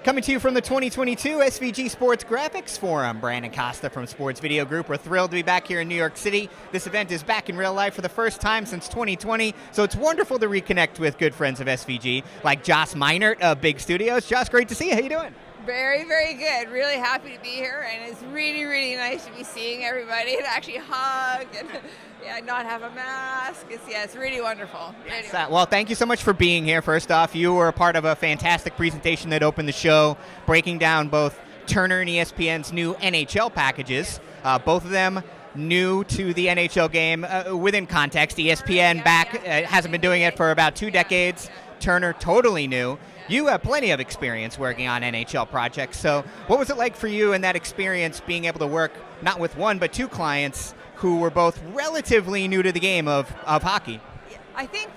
Coming to you from the 2022 SVG Sports Graphics Forum, Brandon Costa from Sports Video Group. We're thrilled to be back here in New York City. This event is back in real life for the first time since 2020, so it's wonderful to reconnect with good friends of SVG, like Joss Meinert of Big Studios. Joss, great to see you. How you doing? Very, very good. Really happy to be here, and it's really, really nice to be seeing everybody and actually hug and not have a mask. It's really wonderful. Really well, thank you so much for being here. First off, you were a part of a fantastic presentation that opened the show, breaking down both Turner and ESPN's new NHL packages, both of them new to the NHL game within context. ESPN hasn't been doing it for about 2 decades. Turner, totally new. You have plenty of experience working on NHL projects, so what was it like for you in that experience being able to work not with one but 2 clients who were both relatively new to the game of hockey? I think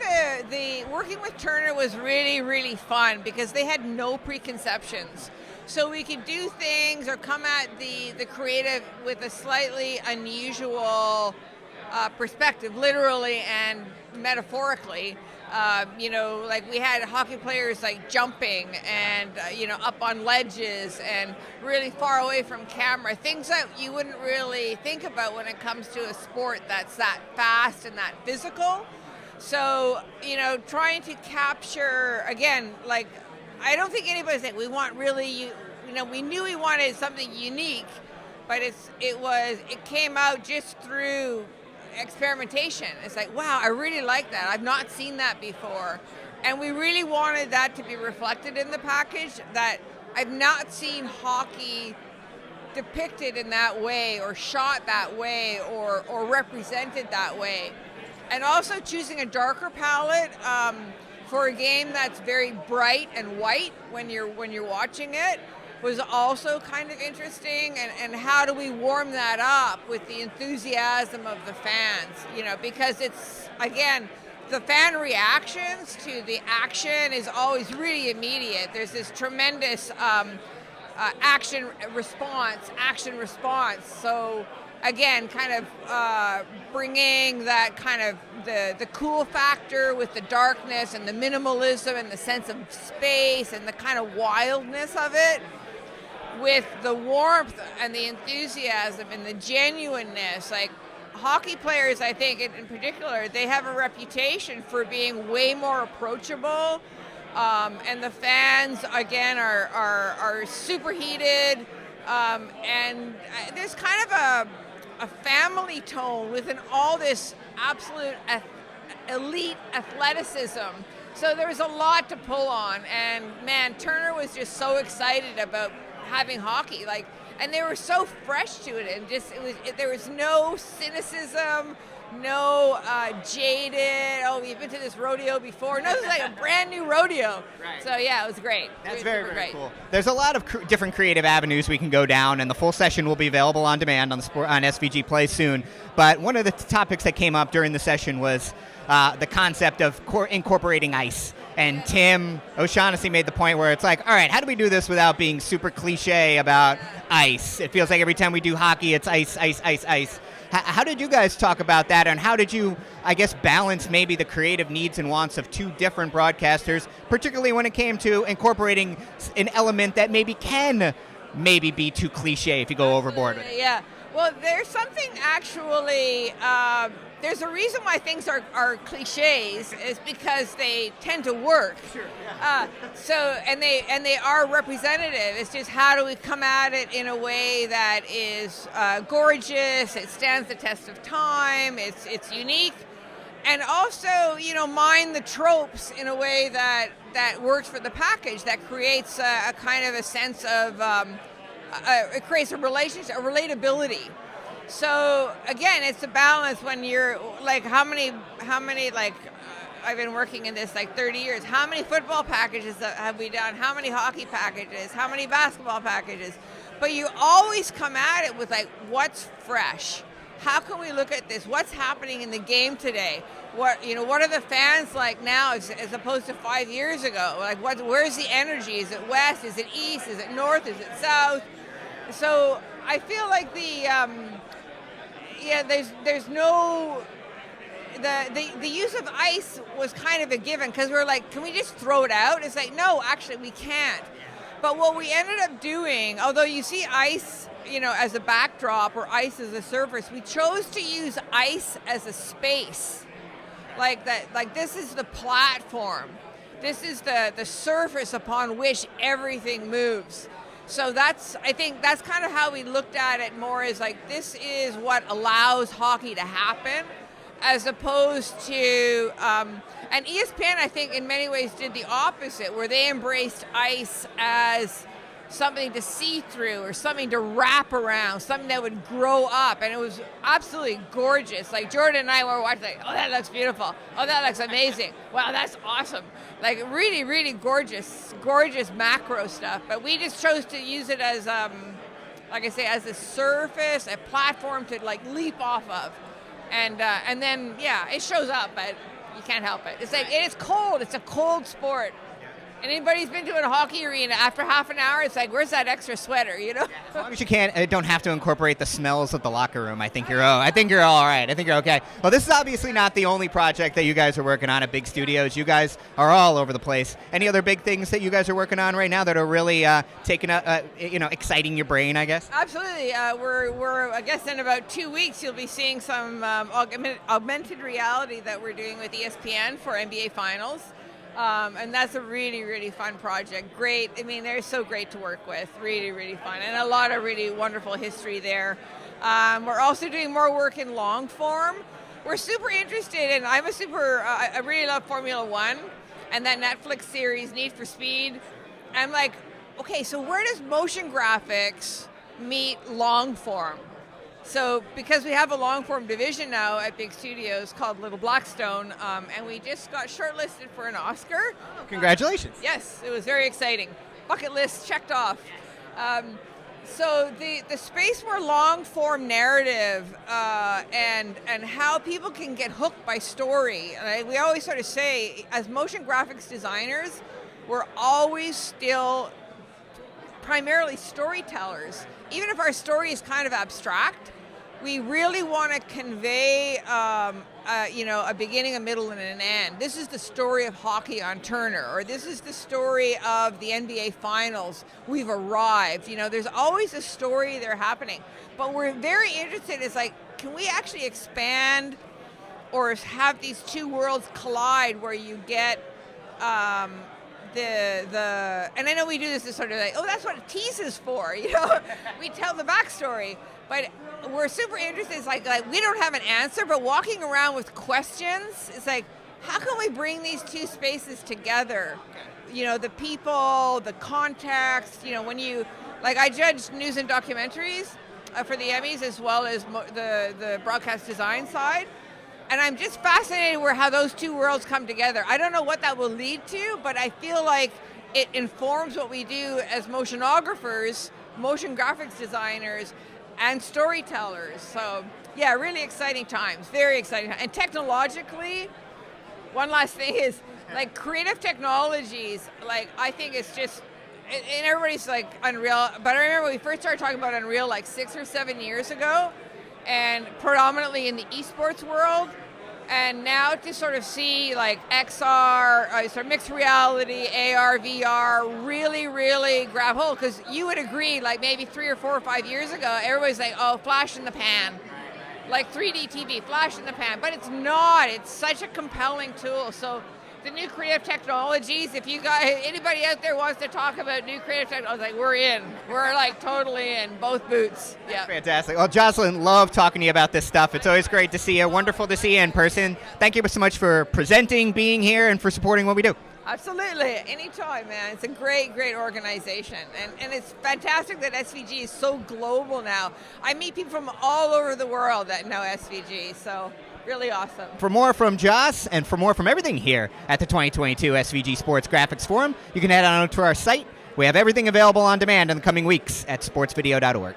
the working with Turner was really, really fun because they had no preconceptions. So we could do things or come at the creative with a slightly unusual perspective, literally and metaphorically. Like we had hockey players like jumping and, up on ledges and really far away from camera, things that you wouldn't really think about when it comes to a sport that's that fast and that physical. So, trying to capture, again, like, I don't think anybody's saying we want really, we knew we wanted something unique, but it came out just through experimentation. It's like, wow, I really like that. I've not seen that before. And we really wanted that to be reflected in the package, that I've not seen hockey depicted in that way or shot that way or represented that way. And also choosing a darker palette for a game that's very bright and white when you're watching it was also kind of interesting, and how do we warm that up with the enthusiasm of the fans, because it's, again, the fan reactions to the action is always really immediate. There's this tremendous action response. So again, kind of bringing that kind of the cool factor with the darkness and the minimalism and the sense of space and the kind of wildness of it, with the warmth and the enthusiasm and the genuineness. Like, hockey players, I think in particular, they have a reputation for being way more approachable, and the fans, again, are super heated, and there's kind of a family tone within all this absolute elite athleticism. So there was a lot to pull on, and man, Turner was just so excited about having hockey, and they were so fresh to it, and there was no cynicism, no jaded, oh, you've been to this rodeo before. No, it was like a brand new rodeo. Right. So yeah, it was great. That's very cool. There's a lot of different creative avenues we can go down, and the full session will be available on demand on SVG Play soon. But one of the topics that came up during the session was the concept of incorporating ice. And Tim O'Shaughnessy made the point where it's like, all right, how do we do this without being super cliche about ice? It feels like every time we do hockey, it's ice, ice, ice, ice. How did you guys talk about that, and how did you, I guess, balance maybe the creative needs and wants of 2 different broadcasters, particularly when it came to incorporating an element that can be too cliche if you go overboard with it? Yeah. Well, there's something actually, there's a reason why things are cliches, is because they tend to work. Sure, yeah. And they are representative. It's just, how do we come at it in a way that is gorgeous, it stands the test of time, it's unique, and also, mine the tropes in a way that works for the package, that creates a kind of a sense of, it creates a relationship, a relatability. So again, it's a balance when you're like, how many I've been working in this 30 years. How many football packages have we done? How many hockey packages? How many basketball packages? But you always come at it with what's fresh? How can we look at this? What's happening in the game today? What are the fans like now as opposed to 5 years ago? Where's the energy? Is it west? Is it east? Is it north? Is it south? So I feel like there's no, the use of ice was kind of a given, because we're like, can we just throw it out? It's like, no, actually we can't. But what we ended up doing, although you see ice, as a backdrop or ice as a surface, we chose to use ice as a space. Like that, like this is the platform. This is the surface upon which everything moves. So I think that's kind of how we looked at it more, as like this is what allows hockey to happen, as opposed to, and ESPN I think in many ways did the opposite, where they embraced ice as something to see through or something to wrap around, something that would grow up, and it was absolutely gorgeous. Like Jordan and I were watching, like, oh, that looks beautiful. Oh, that looks amazing. Wow, that's awesome. Like really, really gorgeous macro stuff. But we just chose to use it as, like I say, as a surface, a platform to like leap off of, and then it shows up, but you can't help it. It's like it's cold. It's a cold sport. And anybody's been to a hockey arena, after half an hour, it's like, where's that extra sweater, Yeah, as long as you don't have to incorporate the smells of the locker room, I think you're all right. I think you're okay. Well, this is obviously not the only project that you guys are working on at big studios. You guys are all over the place. Any other big things that you guys are working on right now that are really exciting your brain, I guess? Absolutely. We're I guess in about 2 weeks you'll be seeing some augmented reality that we're doing with ESPN for NBA Finals. And that's a really, really fun project. Great. I mean, they're so great to work with. Really, really fun. And a lot of really wonderful history there. We're also doing more work in long form. We're super interested in, I really love Formula One and that Netflix series, Need for Speed. I'm like, okay, so where does motion graphics meet long form? So because we have a long-form division now at big studios called Little Blackstone, and we just got shortlisted for an Oscar. Congratulations. Yes, it was very exciting. Bucket list checked off. So the space for long-form narrative and how people can get hooked by story. And we always sort of say, as motion graphics designers, we're always still primarily storytellers. Even if our story is kind of abstract, we really want to convey, a beginning, a middle, and an end. This is the story of hockey on Turner, or this is the story of the NBA Finals. We've arrived. There's always a story there happening. But we're very interested. It's like, can we actually expand or have these two worlds collide, where you get and I know we do this to sort of like, oh, that's what a tease is for, we tell the backstory, but we're super interested. It's like we don't have an answer, but walking around with questions, it's like, how can we bring these two spaces together? The people, the context, when I judge news and documentaries for the Emmys, as well as the broadcast design side. And I'm just fascinated with how those two worlds come together. I don't know what that will lead to, but I feel like it informs what we do as motionographers, motion graphics designers, and storytellers. So, yeah, really exciting times, very exciting. And technologically, one last thing is, like, creative technologies, like, I think it's just, and everybody's like Unreal, but I remember when we first started talking about Unreal like 6 or 7 years ago, and predominantly in the esports world, and now to sort of see like XR, sort of mixed reality, AR, VR, really, really grab hold, because you would agree, like maybe 3 or 4 or 5 years ago, everybody's like, oh, flash in the pan, like 3D TV, flash in the pan, but it's not. It's such a compelling tool. So the new creative technologies, if you guys, anybody out there wants to talk about new creative technologies, like we're in. We're like totally in, both boots. Yeah. Fantastic. Well, Jocelyn, love talking to you about this stuff. It's always great to see you. Wonderful to see you in person. Thank you so much for presenting, being here, and for supporting what we do. Absolutely. Anytime, man. It's a great, great organization. And it's fantastic that SVG is so global now. I meet people from all over the world that know SVG, so really awesome. For more from Joss and for more from everything here at the 2022 SVG Sports Graphics Forum, you can head on to our site. We have everything available on demand in the coming weeks at sportsvideo.org.